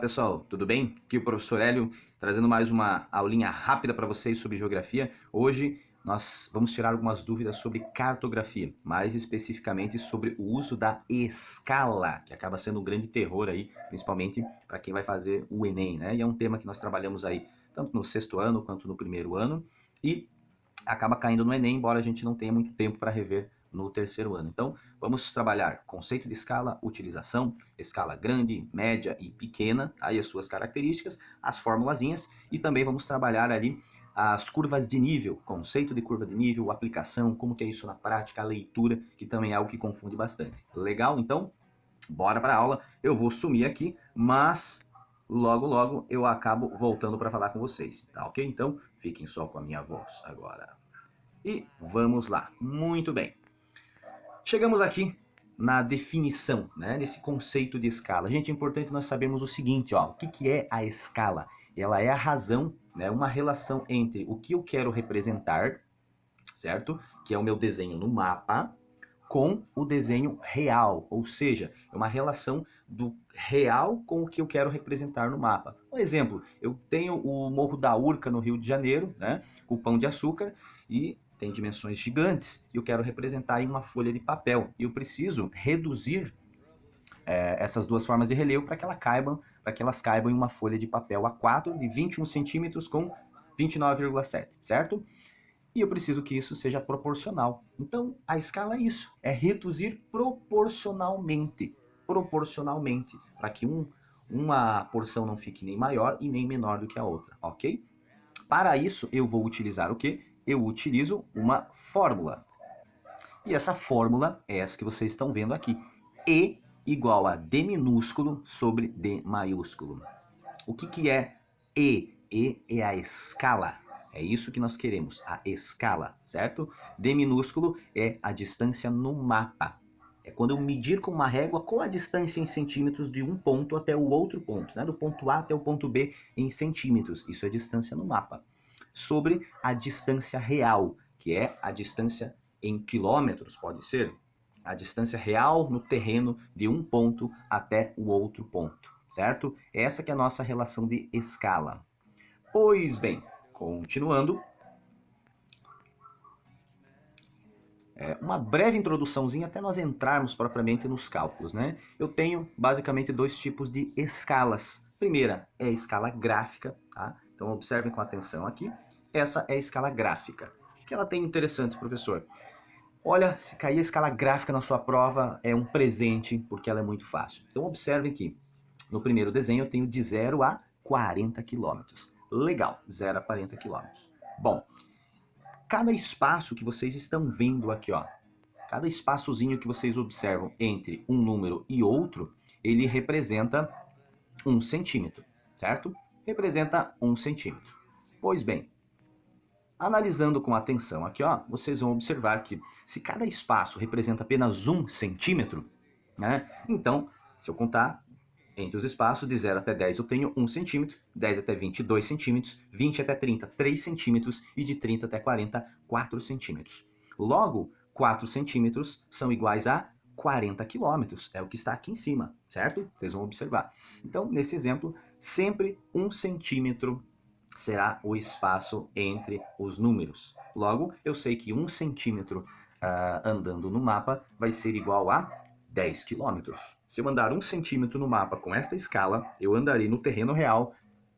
pessoal, tudo bem? Aqui o professor Hélio trazendo mais uma aulinha rápida para vocês sobre geografia. Hoje nós vamos tirar algumas dúvidas sobre cartografia, mais especificamente sobre o uso da escala, que acaba sendo um grande terror aí, principalmente para quem vai fazer o Enem, né? E é um tema que nós trabalhamos aí tanto no sexto ano quanto no primeiro ano e acaba caindo no Enem, embora a gente não tenha muito tempo para rever no terceiro ano. Então, vamos trabalhar conceito de escala, utilização, escala grande, média e pequena, aí as suas características, as formulazinhas, e também vamos trabalhar ali as curvas de nível, conceito de curva de nível, aplicação, como que é isso na prática, a leitura, que também é algo que confunde bastante. Legal? Então, bora para a aula. Eu vou sumir aqui, mas logo eu acabo voltando para falar com vocês, tá ok? Então, fiquem só com a minha voz agora. E vamos lá. Muito bem. Chegamos aqui na definição, né, desse conceito de escala. Gente, é importante nós sabermos o seguinte, ó, o que é a escala? Ela é a razão, né, uma relação entre o que eu quero representar, certo? Que é o meu desenho no mapa, com o desenho real, ou seja, é uma relação do real com o que eu quero representar no mapa. Um exemplo, eu tenho o Morro da Urca no Rio de Janeiro, né, com o Pão de Açúcar, e tem dimensões gigantes, e eu quero representar em uma folha de papel, e eu preciso reduzir essas duas formas de relevo para que elas caibam em uma folha de papel A4 de 21 centímetros com 29,7, certo? E eu preciso que isso seja proporcional. Então, a escala é isso, é reduzir proporcionalmente, para que uma porção não fique nem maior e nem menor do que a outra, ok? Para isso, eu vou utilizar o quê? Eu utilizo uma fórmula. E essa fórmula é essa que vocês estão vendo aqui. E igual a D minúsculo sobre D maiúsculo. O que é E? E é a escala. É isso que nós queremos, a escala, certo? D minúsculo é a distância no mapa. É quando eu medir com uma régua qual a distância em centímetros de um ponto até o outro ponto, né? Do ponto A até o ponto B em centímetros. Isso é distância no mapa. Sobre a distância real, que é a distância em quilômetros, pode ser? A distância real no terreno de um ponto até o outro ponto, certo? Essa que é a nossa relação de escala. Pois bem, continuando, uma breve introduçãozinha até nós entrarmos propriamente nos cálculos, né? Eu tenho basicamente dois tipos de escalas. Primeira é a escala gráfica, tá? Então observem com atenção aqui. Essa é a escala gráfica. O que ela tem interessante, professor? Olha, se cair a escala gráfica na sua prova, é um presente, porque ela é muito fácil. Então observe que no primeiro desenho eu tenho de 0 a 40 quilômetros. Legal, 0 a 40 quilômetros. Bom, cada espaço que vocês estão vendo aqui, ó, cada espaçozinho que vocês observam entre um número e outro, ele representa 1 centímetro, certo? Representa 1 centímetro. Pois bem, analisando com atenção aqui, ó, vocês vão observar que se cada espaço representa apenas 1 centímetro, né, então, se eu contar entre os espaços de 0 até 10 eu tenho 1 centímetro, 10 até 20, 2 centímetros, 20 até 30, 3 centímetros e de 30 até 40, 4 centímetros. Logo, 4 centímetros são iguais a 40 quilômetros, é o que está aqui em cima, certo? Vocês vão observar. Então, nesse exemplo, sempre 1 centímetro será o espaço entre os números. Logo, eu sei que 1 centímetro andando no mapa vai ser igual a 10 quilômetros. Se eu andar 1 centímetro no mapa com esta escala, eu andarei no terreno real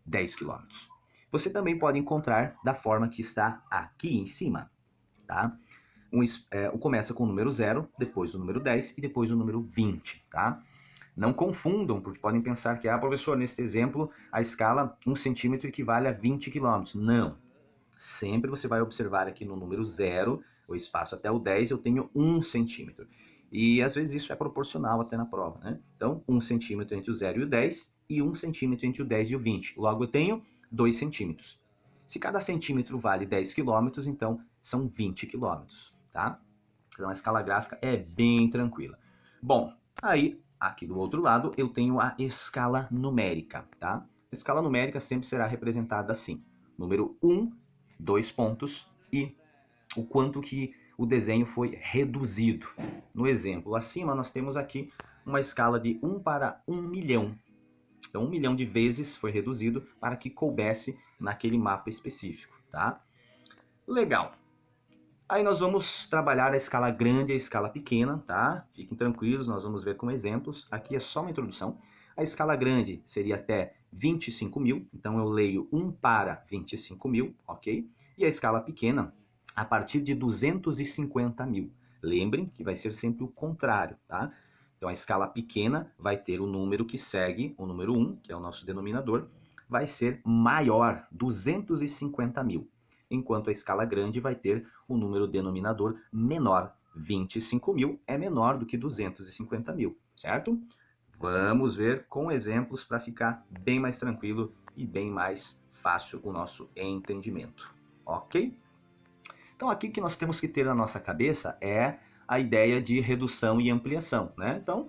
10 quilômetros. Você também pode encontrar da forma que está aqui em cima, tá? Começa com o número 0, depois o número 10 e depois o número 20, tá? Não confundam, porque podem pensar que, professor, nesse exemplo, a escala 1 centímetro equivale a 20 quilômetros. Não. Sempre você vai observar aqui no número 0, o espaço até o 10, eu tenho 1 centímetro. E às vezes isso é proporcional até na prova, né? Então, 1 centímetro entre o 0 e o 10 e 1 centímetro entre o 10 e o 20. Logo, eu tenho 2 centímetros. Se cada centímetro vale 10 quilômetros, então são 20 quilômetros, tá? Então, a escala gráfica é bem tranquila. Bom, aí, aqui do outro lado, eu tenho a escala numérica, tá? A escala numérica sempre será representada assim. Número 1, 2 pontos e o quanto que o desenho foi reduzido. No exemplo acima, nós temos aqui uma escala de 1 para 1 milhão. Então 1 milhão de vezes foi reduzido para que coubesse naquele mapa específico, tá? Legal. Aí nós vamos trabalhar a escala grande e a escala pequena, tá? Fiquem tranquilos, nós vamos ver com exemplos. Aqui é só uma introdução. A escala grande seria até 25 mil, então eu leio 1 para 25 mil, ok? E a escala pequena, a partir de 250 mil. Lembrem que vai ser sempre o contrário, tá? Então a escala pequena vai ter o número que segue, o número 1, que é o nosso denominador, vai ser maior, 250 mil. Enquanto a escala grande vai ter o número denominador menor. 25 mil é menor do que 250 mil, certo? Vamos ver com exemplos para ficar bem mais tranquilo e bem mais fácil o nosso entendimento, ok? Então aqui o que nós temos que ter na nossa cabeça é a ideia de redução e ampliação, né? Então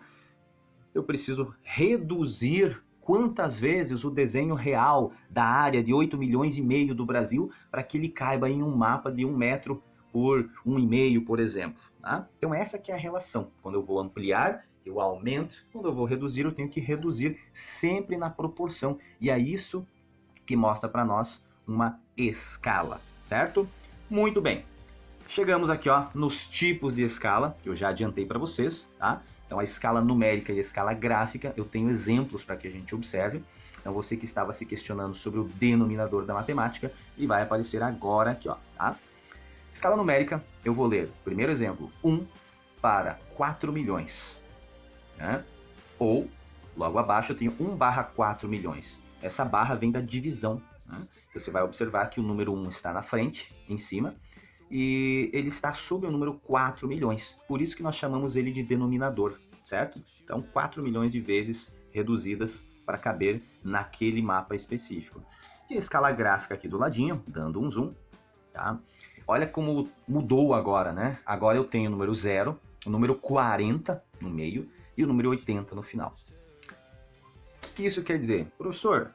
eu preciso reduzir quantas vezes o desenho real da área de 8 milhões e meio do Brasil para que ele caiba em um mapa de 1 metro por 1,5, por exemplo. Tá? Então essa que é a relação. Quando eu vou ampliar, eu aumento. Quando eu vou reduzir, eu tenho que reduzir sempre na proporção. E é isso que mostra para nós uma escala, certo? Muito bem. Chegamos aqui ó, nos tipos de escala, que eu já adiantei para vocês, tá? Então a escala numérica e a escala gráfica, eu tenho exemplos para que a gente observe. Então você que estava se questionando sobre o denominador da matemática, e vai aparecer agora aqui, ó, tá? Escala numérica, eu vou ler, primeiro exemplo, 1 para 4 milhões. Né? Ou, logo abaixo, eu tenho 1/4 milhões. Essa barra vem da divisão. Né? Você vai observar que o número 1 está na frente, em cima, e ele está sob o número 4 milhões. Por isso que nós chamamos ele de denominador, certo? Então, 4 milhões de vezes reduzidas para caber naquele mapa específico. E a escala gráfica aqui do ladinho, dando um zoom, tá? Olha como mudou agora, né? Agora eu tenho o número 0, o número 40 no meio e o número 80 no final. O que isso quer dizer? Professor,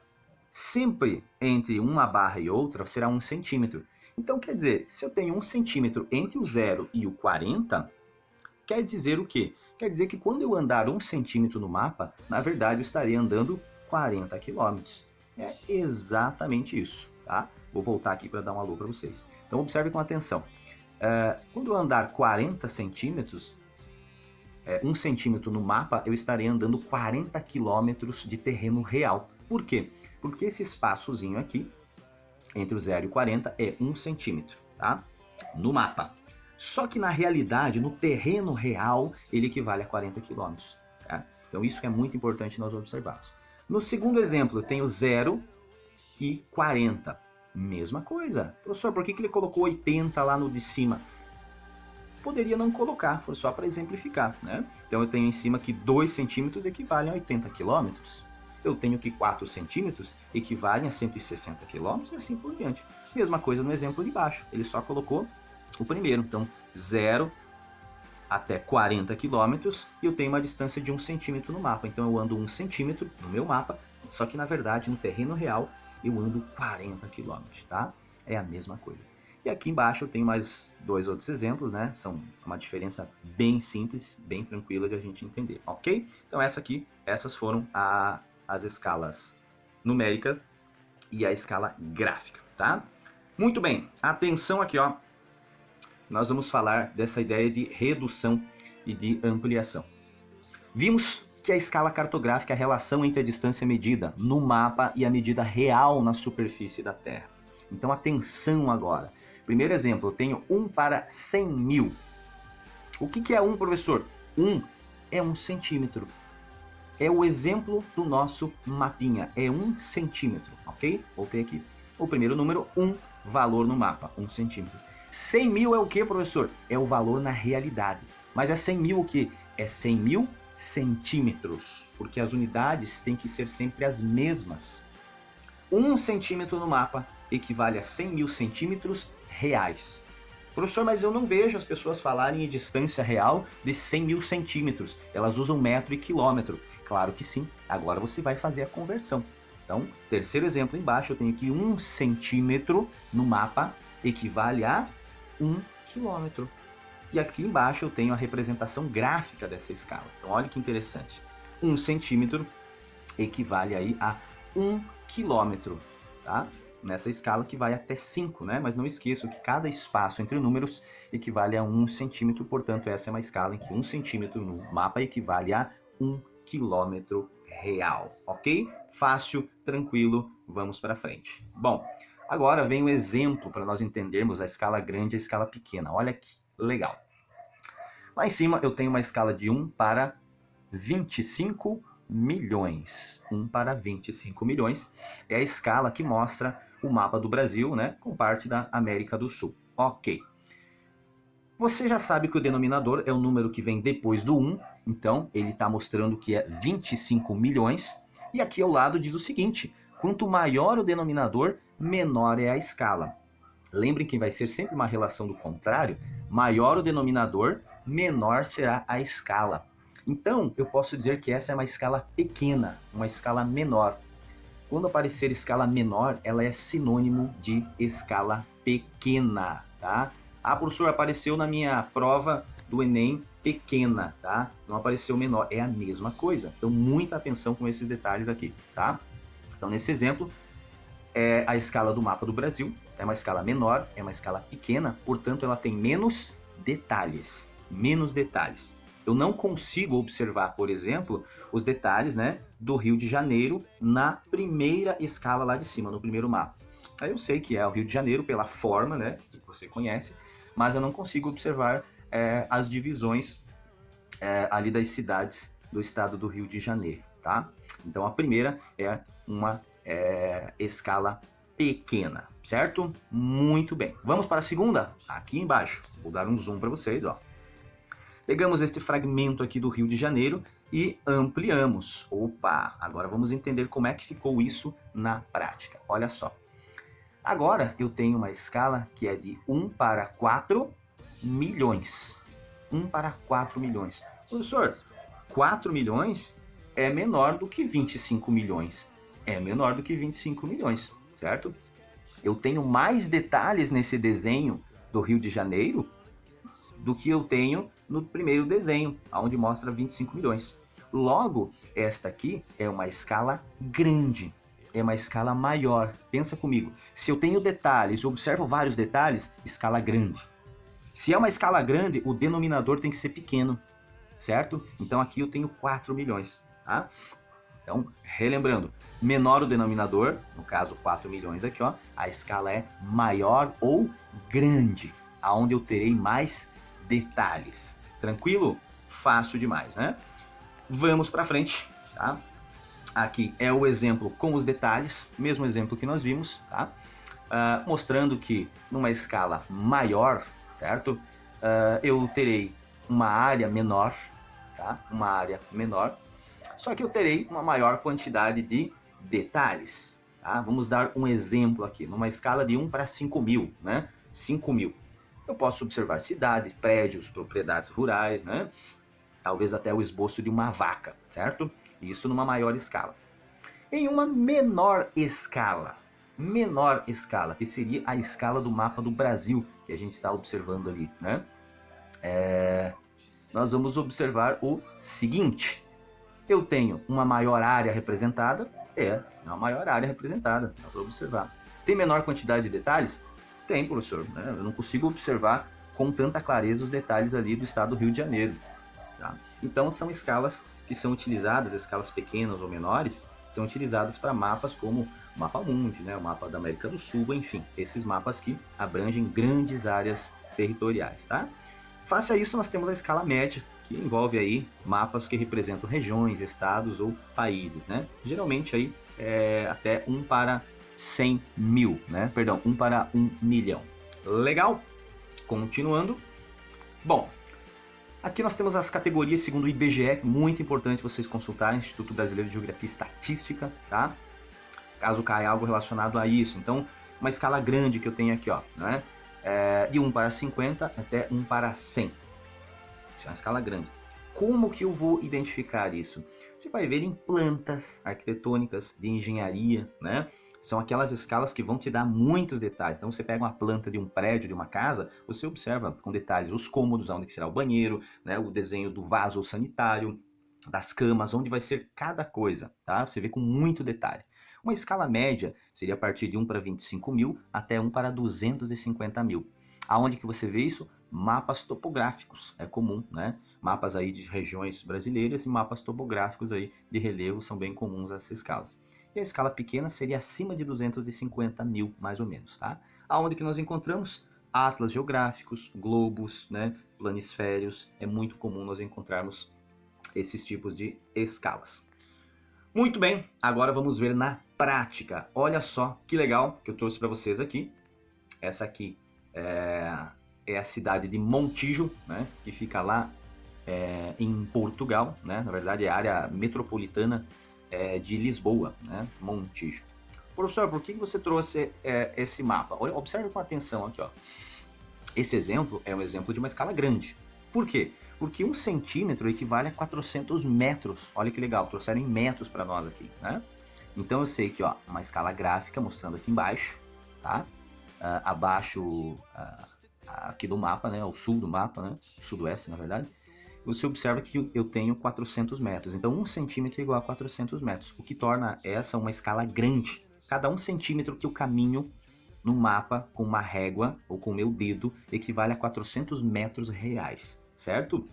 sempre entre uma barra e outra será 1 centímetro. Então, quer dizer, se eu tenho 1 centímetro entre o 0 e o 40, quer dizer o quê? Quer dizer que quando eu andar 1 centímetro no mapa, na verdade eu estarei andando 40 quilômetros. É exatamente isso, tá? Vou voltar aqui para dar um alô para vocês. Então, observe com atenção. Quando eu andar 40 centímetros, 1 centímetro no mapa, eu estarei andando 40 quilômetros de terreno real. Por quê? Porque esse espaçozinho aqui, entre o 0 e o 40, é 1 centímetro, tá? No mapa. Só que na realidade, no terreno real, ele equivale a 40 quilômetros. Tá? Então isso é muito importante nós observarmos. No segundo exemplo, eu tenho 0 e 40. Mesma coisa. Professor, por que ele colocou 80 lá no de cima? Poderia não colocar, foi só para exemplificar, né? Então eu tenho em cima que 2 centímetros equivalem a 80 quilômetros. Eu tenho que 4 centímetros equivalem a 160 quilômetros e assim por diante. Mesma coisa no exemplo de baixo, ele só colocou o primeiro. Então 0 até 40 quilômetros e eu tenho uma distância de 1 centímetro no mapa. Então eu ando 1 centímetro no meu mapa, só que na verdade no terreno real eu ando 40 quilômetros, tá? É a mesma coisa. E aqui embaixo eu tenho mais 2 outros exemplos, né? São uma diferença bem simples, bem tranquila de a gente entender, ok? Então essas foram as escalas numérica e a escala gráfica, tá? Muito bem, atenção aqui, ó. Nós vamos falar dessa ideia de redução e de ampliação. Vimos que a escala cartográfica é a relação entre a distância medida no mapa e a medida real na superfície da Terra. Então atenção agora. Primeiro exemplo, eu tenho 1 para 100 mil. O que é 1, professor? 1 é 1 centímetro. É o exemplo do nosso mapinha, é 1 centímetro, ok? Voltei aqui. O primeiro número, 1, valor no mapa, 1 centímetro. 100 mil é o que, professor? É o valor na realidade. Mas é 100 mil o que? É 100 mil centímetros, porque as unidades têm que ser sempre as mesmas. 1 centímetro no mapa equivale a 100 mil centímetros reais. Professor, mas eu não vejo as pessoas falarem em distância real de 100 mil centímetros. Elas usam metro e quilômetro. Claro que sim. Agora você vai fazer a conversão. Então, terceiro exemplo embaixo, eu tenho aqui 1 centímetro no mapa equivale a 1 quilômetro. E aqui embaixo eu tenho a representação gráfica dessa escala. Então, olha que interessante. 1 centímetro equivale aí a 1 quilômetro, tá? Nessa escala que vai até 5, né? Mas não esqueça que cada espaço entre números equivale a 1 centímetro, portanto essa é uma escala em que 1 centímetro no mapa equivale a 1 quilômetro real, ok? Fácil, tranquilo, vamos para frente. Bom, agora vem um exemplo para nós entendermos a escala grande e a escala pequena. Olha que legal. Lá em cima eu tenho uma escala de 1 para 25 milhões. 1 para 25 milhões é a escala que mostra o mapa do Brasil, né, com parte da América do Sul. Ok. Você já sabe que o denominador é o número que vem depois do 1, então ele está mostrando que é 25 milhões. E aqui ao lado diz o seguinte: quanto maior o denominador, menor é a escala. Lembrem que vai ser sempre uma relação do contrário: maior o denominador, menor será a escala. Então, eu posso dizer que essa é uma escala pequena, uma escala menor. Quando aparecer escala menor, ela é sinônimo de escala pequena, tá? Ah, professor, apareceu na minha prova do Enem pequena, tá? Não apareceu menor, é a mesma coisa. Então, muita atenção com esses detalhes aqui, tá? Então, nesse exemplo, é a escala do mapa do Brasil, é uma escala menor, é uma escala pequena, portanto, ela tem menos detalhes, menos detalhes. Eu não consigo observar, por exemplo, os detalhes, né, do Rio de Janeiro na primeira escala lá de cima, no primeiro mapa. Aí eu sei que é o Rio de Janeiro pela forma, né, que você conhece, mas eu não consigo observar as divisões ali das cidades do estado do Rio de Janeiro, tá? Então a primeira é uma escala pequena, certo? Muito bem. Vamos para a segunda? Aqui embaixo. Vou dar um zoom para vocês, ó. Pegamos este fragmento aqui do Rio de Janeiro e ampliamos. Opa, agora vamos entender como é que ficou isso na prática. Olha só. Agora eu tenho uma escala que é de 1 para 4 milhões. 1 para 4 milhões. Professor, 4 milhões é menor do que 25 milhões. É menor do que 25 milhões, certo? Eu tenho mais detalhes nesse desenho do Rio de Janeiro do que eu tenho no primeiro desenho, onde mostra 25 milhões. Logo, esta aqui é uma escala grande, é uma escala maior. Pensa comigo, se eu tenho detalhes, eu observo vários detalhes, escala grande. Se é uma escala grande, o denominador tem que ser pequeno, certo? Então aqui eu tenho 4 milhões, tá? Então, relembrando, menor o denominador, no caso 4 milhões aqui, ó, a escala é maior ou grande, aonde eu terei mais detalhes. Tranquilo? Fácil demais, né? Vamos para frente, tá? Aqui é o exemplo com os detalhes, mesmo exemplo que nós vimos, tá? Mostrando que numa escala maior, certo? Eu terei uma área menor, tá? Uma área menor, só que eu terei uma maior quantidade de detalhes, tá? Vamos dar um exemplo aqui, numa escala de 1 para 5 mil, né? 5 mil. Eu posso observar cidades, prédios, propriedades rurais, né? Talvez até o esboço de uma vaca, certo? Isso numa maior escala. Em uma menor escala, que seria a escala do mapa do Brasil, que a gente está observando ali, né? Nós vamos observar o seguinte: eu tenho uma maior área representada, uma maior área representada, dá para observar. Tem menor quantidade de detalhes? Tem, professor, né? Eu não consigo observar com tanta clareza os detalhes ali do estado do Rio de Janeiro, tá? Então são escalas que são utilizadas, escalas pequenas ou menores, são utilizadas para mapas como o mapa mundi, né? O mapa da América do Sul, enfim, esses mapas que abrangem grandes áreas territoriais, tá? Face a isso, nós temos a escala média, que envolve aí mapas que representam regiões, estados ou países, né? Geralmente aí até 1 para 100 mil, né? Perdão, 1 para 1 milhão. Legal? Continuando. Bom, aqui nós temos as categorias segundo o IBGE, muito importante vocês consultarem, Instituto Brasileiro de Geografia e Estatística, tá? Caso caia algo relacionado a isso. Então, uma escala grande que eu tenho aqui, ó, né? De 1 para 50 até 1 para 100. Isso é uma escala grande. Como que eu vou identificar isso? Você vai ver em plantas arquitetônicas de engenharia, né? São aquelas escalas que vão te dar muitos detalhes. Então você pega uma planta de um prédio, de uma casa, você observa com detalhes os cômodos, onde será o banheiro, né? O desenho do vaso sanitário, das camas, onde vai ser cada coisa, tá? Você vê com muito detalhe. Uma escala média seria a partir de 1 para 25 mil até 1 para 250 mil. Aonde que você vê isso? Mapas topográficos, é comum, né? Mapas aí de regiões brasileiras e mapas topográficos aí de relevo são bem comuns essas escalas. E a escala pequena seria acima de 250 mil, mais ou menos, tá? Aonde que nós encontramos? Atlas geográficos, globos, né? Planisférios, é muito comum nós encontrarmos esses tipos de escalas. Muito bem, agora vamos ver na prática. Olha só que legal que eu trouxe para vocês aqui. Essa aqui é a cidade de Montijo, né, que fica lá em Portugal, né, na verdade é a área metropolitana de Lisboa, né, Montijo. Professor, por que você trouxe esse mapa? Olha, observe com atenção aqui, ó. Esse exemplo é um exemplo de uma escala grande. Por quê? Porque 1 centímetro equivale a 400 metros. Olha que legal, trouxeram em metros para nós aqui, né? Então eu sei que, ó, uma escala gráfica mostrando aqui embaixo, tá? Abaixo aqui do mapa, né? Ao sul do mapa, né? Sudoeste, na verdade. Você observa que eu tenho 400 metros. Então 1 centímetro é igual a 400 metros, o que torna essa uma escala grande. Cada 1 centímetro que eu caminho no mapa com uma régua ou com o meu dedo equivale a 400 metros reais, certo?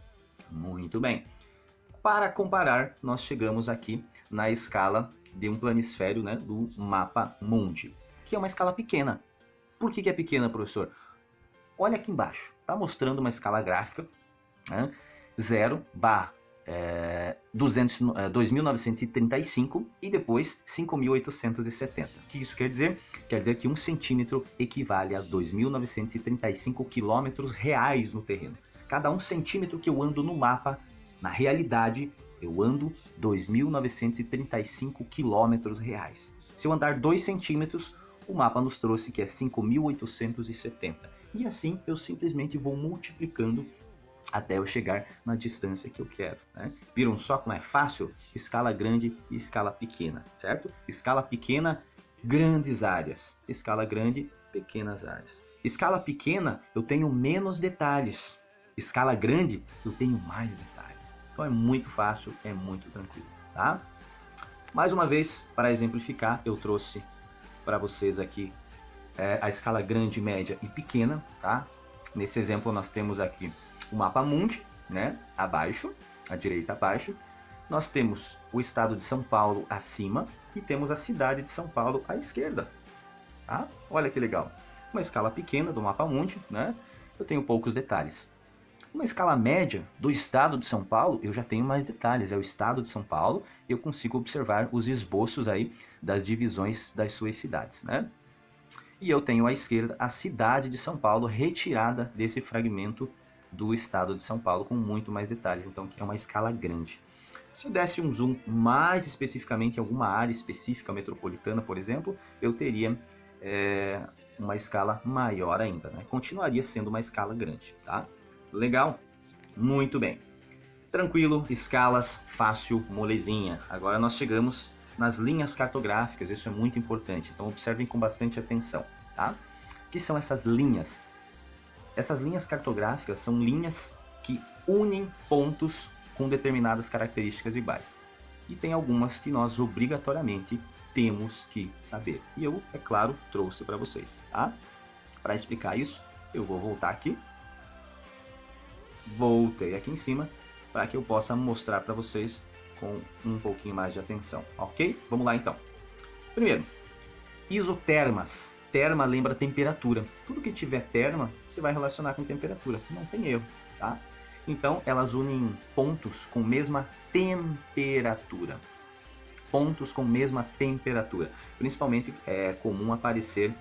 Muito bem. Para comparar, nós chegamos aqui na escala de um planisfério, né, do mapa mundi, que é uma escala pequena. Por que é pequena, professor? Olha aqui embaixo, está mostrando uma escala gráfica, né, 0 barra 2.935 e depois 5.870. O que isso quer dizer? Quer dizer que 1 centímetro equivale a 2.935 quilômetros reais no terreno. Cada 1 centímetro que eu ando no mapa, na realidade, eu ando 2.935 quilômetros reais. Se eu andar 2 centímetros, o mapa nos trouxe que é 5.870. E assim eu simplesmente vou multiplicando até eu chegar na distância que eu quero, né? Viram só como é fácil? Escala grande e escala pequena, certo? Escala pequena, grandes áreas. Escala grande, pequenas áreas. Escala pequena, eu tenho menos detalhes. Escala grande, eu tenho mais detalhes. Então é muito fácil, é muito tranquilo, tá? Mais uma vez, para exemplificar, eu trouxe para vocês aqui a escala grande, média e pequena, tá? Nesse exemplo nós temos aqui o mapa mundi, né, abaixo, à direita abaixo. Nós temos o estado de São Paulo acima e temos a cidade de São Paulo à esquerda. Tá? Olha que legal. Uma escala pequena do mapa mundi, né? Eu tenho poucos detalhes. Uma escala média do estado de São Paulo, eu já tenho mais detalhes. É o estado de São Paulo, eu consigo observar os esboços aí das divisões das suas cidades, né? E eu tenho à esquerda a cidade de São Paulo retirada desse fragmento do estado de São Paulo com muito mais detalhes, então que é uma escala grande. Se eu desse um zoom mais especificamente em alguma área específica metropolitana, por exemplo, eu teria uma escala maior ainda, né? Continuaria sendo uma escala grande, tá? Legal? Muito bem. Tranquilo, escalas, fácil, molezinha. Agora nós chegamos nas linhas cartográficas, isso é muito importante, então observem com bastante atenção, tá? O que são essas linhas? Essas linhas cartográficas são linhas que unem pontos com determinadas características iguais. E tem algumas que nós obrigatoriamente temos que saber. E eu, é claro, trouxe para vocês, tá? Para explicar isso, eu vou voltar aqui. Voltei aqui em cima para que eu possa mostrar para vocês com um pouquinho mais de atenção, ok? Vamos lá então. Primeiro, isotermas. Terma lembra temperatura. Tudo que tiver terma, você vai relacionar com temperatura. Não tem erro, tá? Então, elas unem pontos com mesma temperatura. Pontos com mesma temperatura. Principalmente é comum aparecer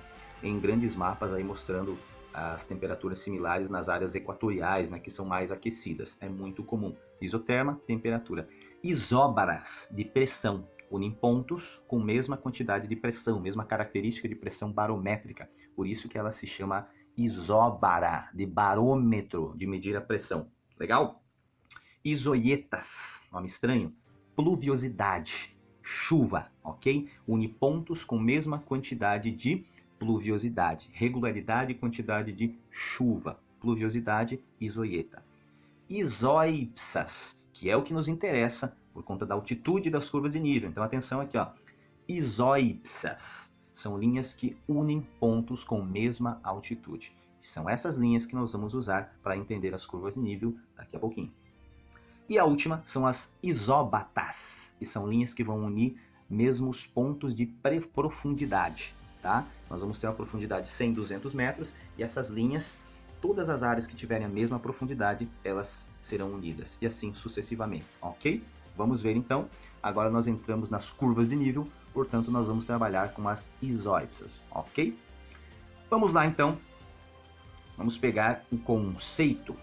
em grandes mapas aí mostrando as temperaturas similares nas áreas equatoriais, né, que são mais aquecidas. É muito comum. Isoterma, temperatura. Isóbaras, de pressão. Unem pontos com mesma quantidade de pressão, mesma característica de pressão barométrica. Por isso que ela se chama isóbara, de barômetro, de medir a pressão. Legal? Isoietas, nome estranho. Pluviosidade, chuva, ok? Une pontos com mesma quantidade de pluviosidade. Regularidade e quantidade de chuva. Pluviosidade, isoieta. Isoipsas, que é o que nos interessa por conta da altitude das curvas de nível. Então atenção aqui, ó. Isoipsas são linhas que unem pontos com mesma altitude. São essas linhas que nós vamos usar para entender as curvas de nível daqui a pouquinho. E a última são as isóbatas, que são linhas que vão unir mesmos pontos de profundidade, tá? Nós vamos ter uma profundidade de 100, 200 metros e essas linhas, todas as áreas que tiverem a mesma profundidade, elas serão unidas e assim sucessivamente, ok? Vamos ver então, agora nós entramos nas curvas de nível, portanto nós vamos trabalhar com as isoipsas, ok? Vamos lá então, vamos pegar o conceito.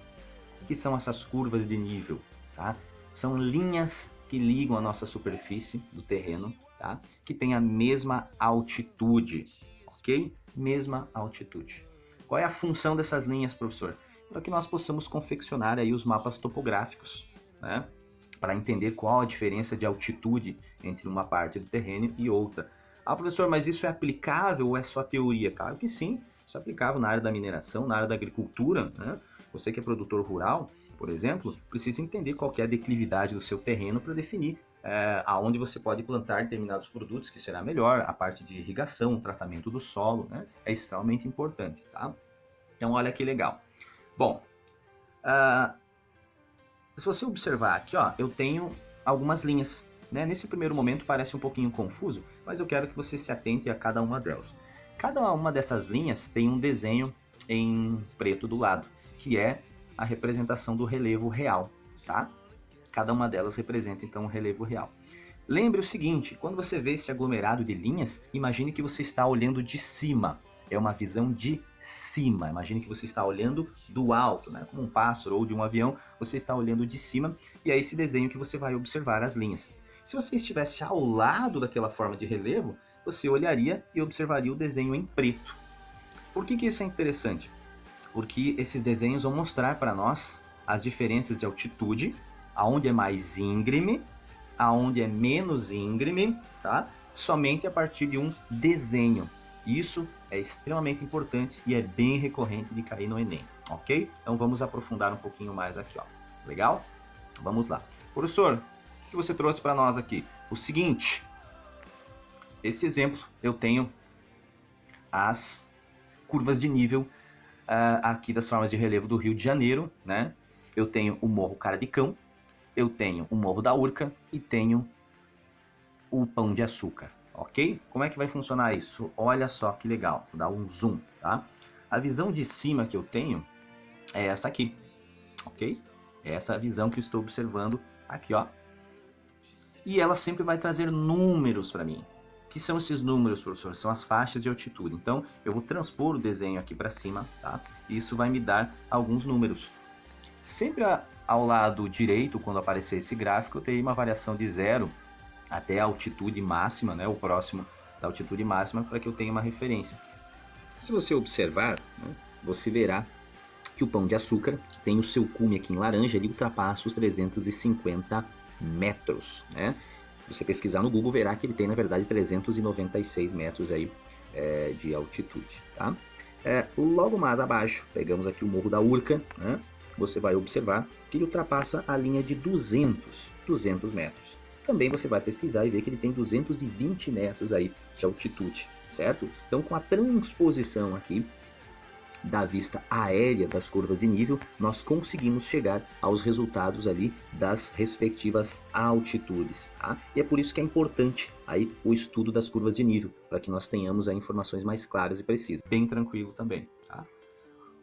O que são essas curvas de nível? Tá? São linhas que ligam a nossa superfície do terreno, tá? Que tem a mesma altitude, ok? Mesma altitude. Qual é a função dessas linhas, professor? Para que nós possamos confeccionar aí os mapas topográficos, né? Para entender qual a diferença de altitude entre uma parte do terreno e outra. Ah, professor, mas isso é aplicável ou é só teoria? Claro que sim, isso é aplicável na área da mineração, na área da agricultura, né? Você que é produtor rural, por exemplo, precisa entender qual que é a declividade do seu terreno para definir aonde você pode plantar determinados produtos, que será melhor, a parte de irrigação, tratamento do solo, né? É extremamente importante, tá? Então, olha que legal. Bom, se você observar aqui, ó, eu tenho algumas linhas, né? Nesse primeiro momento parece um pouquinho confuso, mas eu quero que você se atente a cada uma delas. Cada uma dessas linhas tem um desenho em preto do lado, que é a representação do relevo real, tá? Cada uma delas representa, então, um relevo real. Lembre o seguinte, quando você vê esse aglomerado de linhas, imagine que você está olhando de cima. É uma visão de cima. Imagine que você está olhando do alto, né? Como um pássaro ou de um avião, você está olhando de cima e é esse desenho que você vai observar as linhas. Se você estivesse ao lado daquela forma de relevo, você olharia e observaria o desenho em preto. Por que isso é interessante? Porque esses desenhos vão mostrar para nós as diferenças de altitude, aonde é mais íngreme, aonde é menos íngreme, tá? Somente a partir de um desenho. Isso é extremamente importante e é bem recorrente de cair no Enem, ok? Então vamos aprofundar um pouquinho mais aqui, ó. Legal? Vamos lá. Professor, o que você trouxe para nós aqui? O seguinte, esse exemplo eu tenho as curvas de nível aqui das formas de relevo do Rio de Janeiro, né? Eu tenho o Morro Cara de Cão, eu tenho o Morro da Urca e tenho o Pão de Açúcar, ok? Como é que vai funcionar isso? Olha só que legal, vou dar um zoom, tá? A visão de cima que eu tenho é essa aqui, ok? É essa visão que eu estou observando aqui, ó. E ela sempre vai trazer números para mim. O que são esses números, professor? São as faixas de altitude. Então, eu vou transpor o desenho aqui para cima, tá? E isso vai me dar alguns números. Sempre ao lado direito, quando aparecer esse gráfico, eu terei uma variação de 0 até a altitude máxima, né? O próximo da altitude máxima, para que eu tenha uma referência. Se você observar, né, você verá que o Pão de Açúcar, que tem o seu cume aqui em laranja, ele ultrapassa os 350 metros, né? Você pesquisar no Google verá que ele tem, na verdade, 396 metros aí, de altitude, tá? Logo mais abaixo, pegamos aqui o Morro da Urca, né? Você vai observar que ele ultrapassa a linha de 200 metros. Também você vai pesquisar e ver que ele tem 220 metros aí de altitude, certo? Então, com a transposição aqui da vista aérea das curvas de nível, nós conseguimos chegar aos resultados ali das respectivas altitudes, tá? E é por isso que é importante aí o estudo das curvas de nível, para que nós tenhamos aí informações mais claras e precisas. Bem tranquilo também, tá?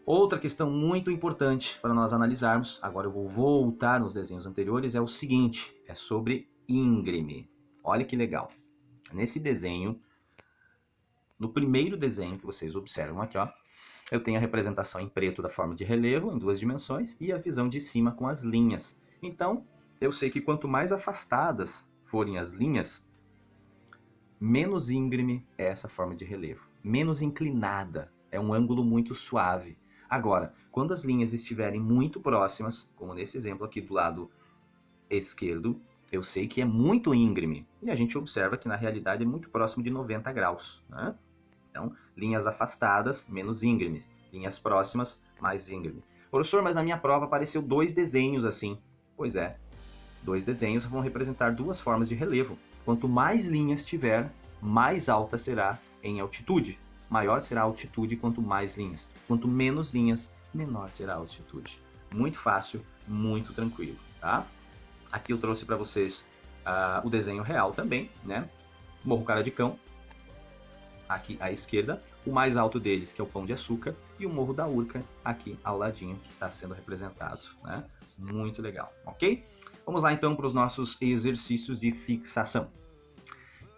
Outra questão muito importante para nós analisarmos, agora eu vou voltar nos desenhos anteriores, é o seguinte, é sobre íngreme. Olha que legal. Nesse desenho, no primeiro desenho que vocês observam aqui, ó, eu tenho a representação em preto da forma de relevo, em 2 dimensões, e a visão de cima com as linhas. Então, eu sei que quanto mais afastadas forem as linhas, menos íngreme é essa forma de relevo. Menos inclinada, é um ângulo muito suave. Agora, quando as linhas estiverem muito próximas, como nesse exemplo aqui do lado esquerdo, eu sei que é muito íngreme. E a gente observa que na realidade é muito próximo de 90 graus, né? Então, linhas afastadas, menos íngreme. Linhas próximas, mais íngreme. Professor, mas na minha prova apareceu 2 desenhos assim. Pois é. Dois desenhos vão representar duas formas de relevo. Quanto mais linhas tiver, mais alta será em altitude. Maior será a altitude quanto mais linhas. Quanto menos linhas, menor será a altitude. Muito fácil, muito tranquilo, tá? Aqui eu trouxe para vocês o desenho real também, né? Morro Cara de Cão, aqui à esquerda, o mais alto deles, que é o Pão de Açúcar, e o Morro da Urca, aqui ao ladinho, que está sendo representado, né? Muito legal, ok? Vamos lá então para os nossos exercícios de fixação.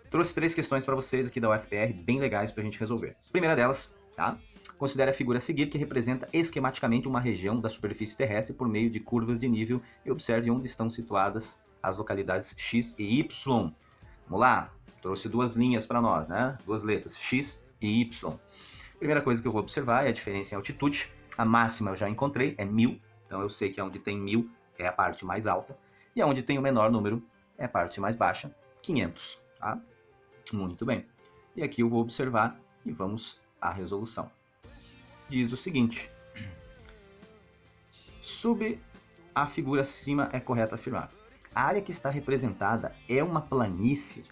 Trouxe 3 questões para vocês aqui da UFPR, bem legais para a gente resolver. Primeira delas, tá? Considere a figura a seguir, que representa esquematicamente uma região da superfície terrestre por meio de curvas de nível, e observe onde estão situadas as localidades X e Y. Vamos lá, trouxe 2 linhas para nós, né? 2 letras, X e Y. Primeira coisa que eu vou observar é a diferença em altitude. A máxima eu já encontrei, é 1000, então eu sei que onde tem 1000 é a parte mais alta, e onde tem o menor número é a parte mais baixa, 500, tá? Muito bem. E aqui eu vou observar e vamos à resolução. Diz o seguinte: sob a figura acima é correto afirmar. A área que está representada é uma planície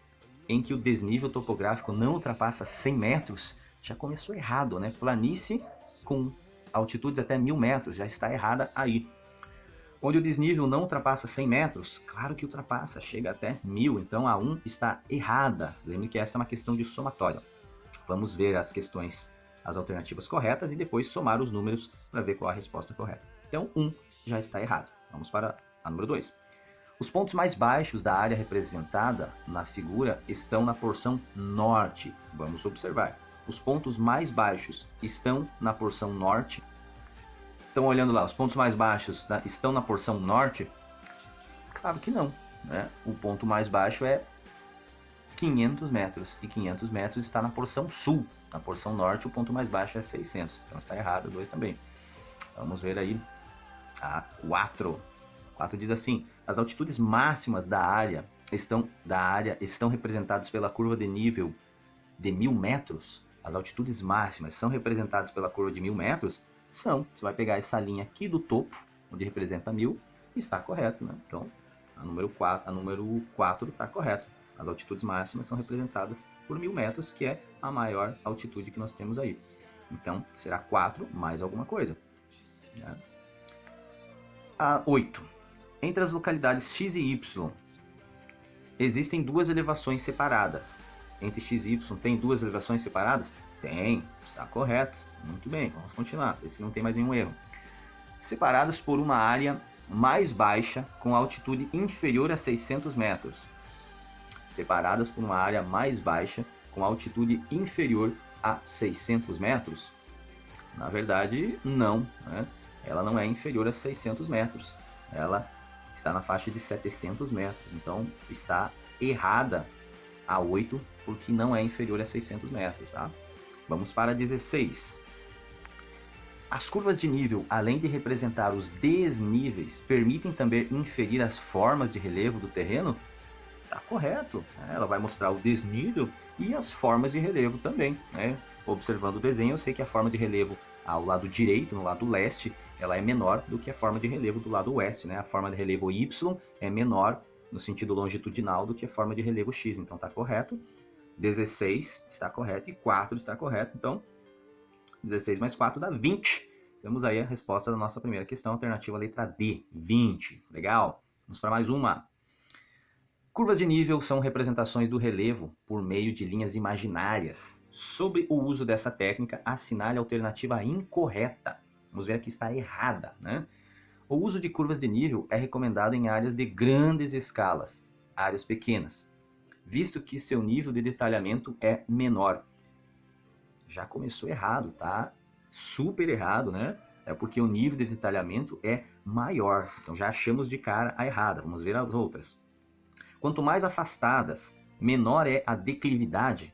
em que o desnível topográfico não ultrapassa 100 metros. Já começou errado, né? Planície com altitudes até 1000 metros, já está errada aí. Onde o desnível não ultrapassa 100 metros, claro que ultrapassa, chega até 1000, então a 1 está errada. Lembre que essa é uma questão de somatória. Vamos ver as questões, as alternativas corretas e depois somar os números para ver qual a resposta correta. Então 1 já está errado. Vamos para a número 2. Os pontos mais baixos da área representada na figura estão na porção norte. Vamos observar. Os pontos mais baixos estão na porção norte. Então, olhando lá, os pontos mais baixos estão na porção norte? Claro que não, né? O ponto mais baixo é 500 metros, e 500 metros está na porção sul. Na porção norte, o ponto mais baixo é 600. Então, está errado, 2 também. Vamos ver aí a 4. 4 diz assim: as altitudes máximas da área estão representadas pela curva de nível de 1000 metros. As altitudes máximas são representadas pela curva de 1000 metros? São. Você vai pegar essa linha aqui do topo, onde representa 1000, e está correto, né? Então, a número 4 está correto. As altitudes máximas são representadas por 1000 metros, que é a maior altitude que nós temos aí. Então, será 4 mais alguma coisa. Né? A 8. Entre as localidades X e Y, existem 2 elevações separadas. Entre X e Y tem 2 elevações separadas? Tem, está correto. Muito bem, vamos continuar, ver se não tem mais nenhum erro. Separadas por uma área mais baixa com altitude inferior a 600 metros. Separadas por uma área mais baixa com altitude inferior a 600 metros? Na verdade, não, né? Ela não é inferior a 600 metros. Ela está na faixa de 700 metros. Então, está errada a 8, porque não é inferior a 600 metros, tá? Vamos para 16. As curvas de nível, além de representar os desníveis, permitem também inferir as formas de relevo do terreno? Está correto. Ela vai mostrar o desnível e as formas de relevo também, né? Observando o desenho, eu sei que a forma de relevo ao lado direito, no lado leste, ela é menor do que a forma de relevo do lado oeste, né? A forma de relevo Y é menor no sentido longitudinal do que a forma de relevo X, então está correto. 16 está correto e 4 está correto, então 16 mais 4 dá 20. Temos aí a resposta da nossa primeira questão, alternativa letra D, 20. Legal. Vamos para mais uma. Curvas de nível são representações do relevo por meio de linhas imaginárias. Sobre o uso dessa técnica, assinale a alternativa incorreta. Vamos ver aqui está errada, né? O uso de curvas de nível é recomendado em áreas de grandes escalas, áreas pequenas, visto que seu nível de detalhamento é menor. Já começou errado, tá? Super errado, né? É porque o nível de detalhamento é maior. Então já achamos de cara a errada. Vamos ver as outras. Quanto mais afastadas, menor é a declividade.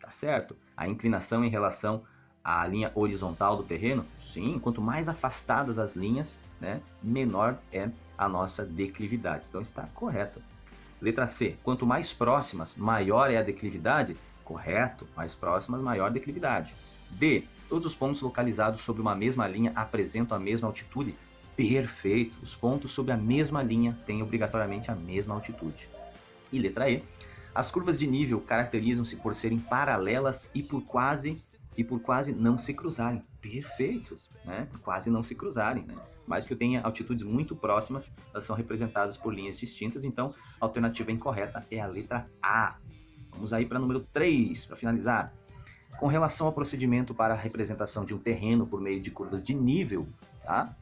Tá certo? A inclinação em relação à linha horizontal do terreno? Sim, quanto mais afastadas as linhas, né, menor é a nossa declividade. Então está correto. Letra C. Quanto mais próximas, maior é a declividade? Correto. Mais próximas, maior declividade. D. Todos os pontos localizados sobre uma mesma linha apresentam a mesma altitude? Perfeito. Os pontos sobre a mesma linha têm obrigatoriamente a mesma altitude. E letra E. As curvas de nível caracterizam-se por serem paralelas e por quase não se cruzarem. Perfeito, né? Quase não se cruzarem, né? Mas que eu tenha altitudes muito próximas, elas são representadas por linhas distintas, então a alternativa incorreta é a letra A. Vamos aí para número 3, para finalizar. Com relação ao procedimento para a representação de um terreno por meio de curvas de nível, tá?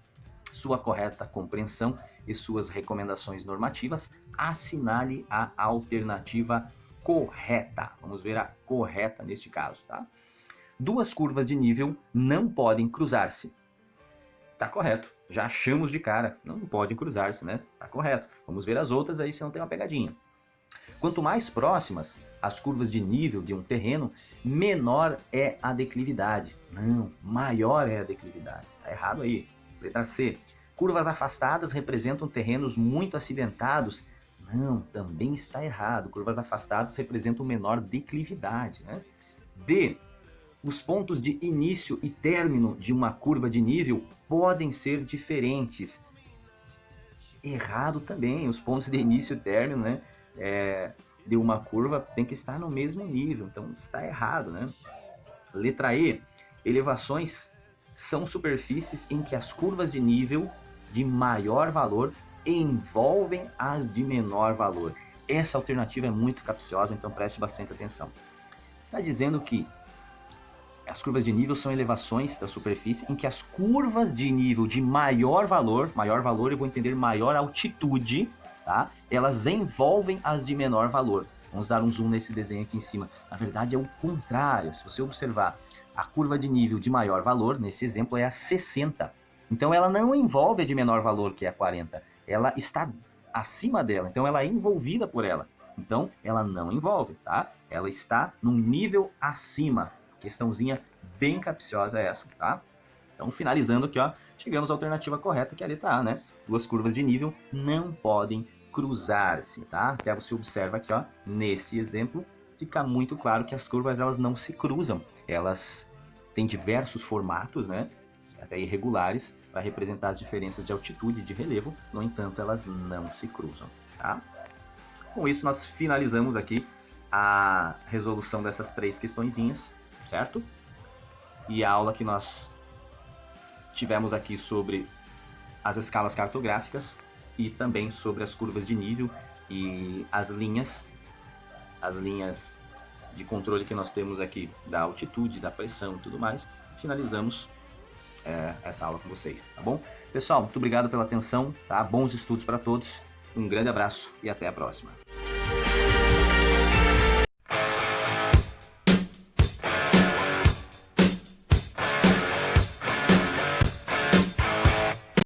Sua correta compreensão e suas recomendações normativas, assinale a alternativa correta. Vamos ver a correta neste caso, tá? Duas curvas de nível não podem cruzar-se. Tá correto. Já achamos de cara. Não podem cruzar-se, né? Tá correto. Vamos ver as outras aí se não tem uma pegadinha. Quanto mais próximas as curvas de nível de um terreno, menor é a declividade. Não, maior é a declividade. Tá errado aí. Letra C. Curvas afastadas representam terrenos muito acidentados. Não, também está errado. Curvas afastadas representam menor declividade, né? D. Os pontos de início e término de uma curva de nível podem ser diferentes. Errado também. Os pontos de início e término, né, de uma curva tem que estar no mesmo nível. Então está errado, né? Letra E. Elevações são superfícies em que as curvas de nível de maior valor envolvem as de menor valor. Essa alternativa é muito capciosa, então preste bastante atenção. Está dizendo que as curvas de nível são elevações da superfície em que as curvas de nível de maior valor eu vou entender maior altitude, tá? Elas envolvem as de menor valor. Vamos dar um zoom nesse desenho aqui em cima. Na verdade é o contrário. Se você observar, a curva de nível de maior valor, nesse exemplo, é a 60. Então ela não envolve a de menor valor, que é a 40. Ela está acima dela, então ela é envolvida por ela. Então ela não envolve, tá? Ela está num nível acima. Questãozinha bem capciosa essa, tá? Então, finalizando aqui, ó, chegamos à alternativa correta, que é a letra A, né? Duas curvas de nível não podem cruzar-se, tá? Até você observa aqui, ó, nesse exemplo, fica muito claro que as curvas, elas não se cruzam. Elas têm diversos formatos, né? Até irregulares, para representar as diferenças de altitude e de relevo. No entanto, elas não se cruzam, tá? Com isso, nós finalizamos aqui a resolução dessas três questõezinhas, certo? E a aula que nós tivemos aqui sobre as escalas cartográficas e também sobre as curvas de nível e as linhas de controle que nós temos aqui da altitude, da pressão e tudo mais. Finalizamos essa aula com vocês, tá bom? Pessoal, muito obrigado pela atenção, tá? Bons estudos para todos, um grande abraço e até a próxima.